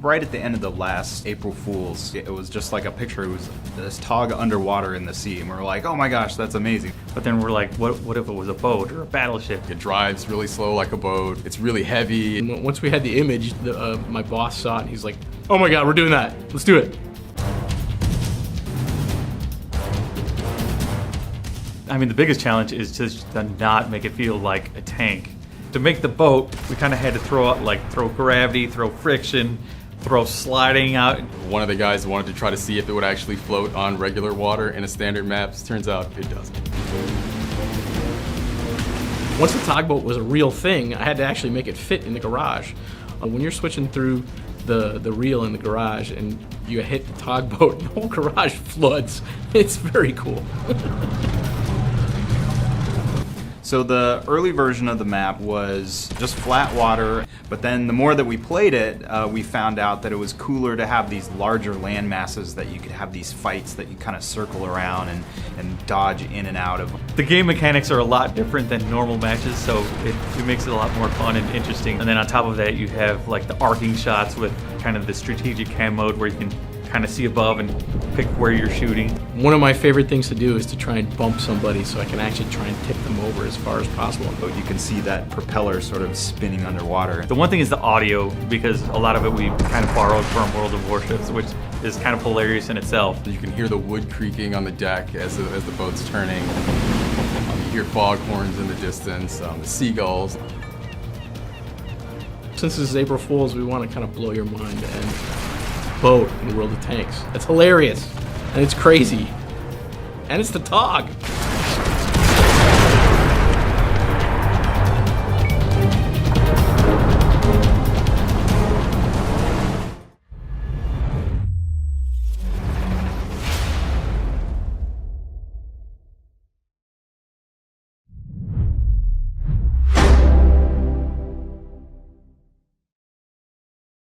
right at the end of the last April Fool's, it was just like a picture. It was this TOG underwater in the sea, and we were like, oh my gosh, that's amazing. But then we're like, what if it was a boat or a battleship? It drives really slow like a boat. It's really heavy. And once we had the image, my boss saw it and he's like, oh my God, we're doing that. Let's do it. I mean, the biggest challenge is just to not make it feel like a tank. To make the boat, we kind of had to throw gravity, throw friction, throw sliding out. One of the guys wanted to try to see if it would actually float on regular water in a standard maps. Turns out it doesn't. Once the tugboat was a real thing, I had to actually make it fit in the garage. When you're switching through the reel in the garage and you hit the tugboat, the whole garage floods. It's very cool. So the early version of the map was just flat water, but then the more that we played it, we found out that it was cooler to have these larger land masses that you could have these fights that you kind of circle around and dodge in and out of. The game mechanics are a lot different than normal matches, so it makes it a lot more fun and interesting. And then on top of that, you have like the arcing shots with kind of the strategic cam mode where you can kind of see above and pick where you're shooting. One of my favorite things to do is to try and bump somebody so I can actually try and tip them over as far as possible. But you can see that propeller sort of spinning underwater. The one thing is the audio, because a lot of it we kind of borrowed from World of Warships, which is kind of hilarious in itself. You can hear the wood creaking on the deck as the boat's turning. You hear foghorns in the distance, the seagulls. Since this is April Fool's, we want to kind of blow your mind and boat in the World of Tanks. It's hilarious, and it's crazy, and it's the TOG.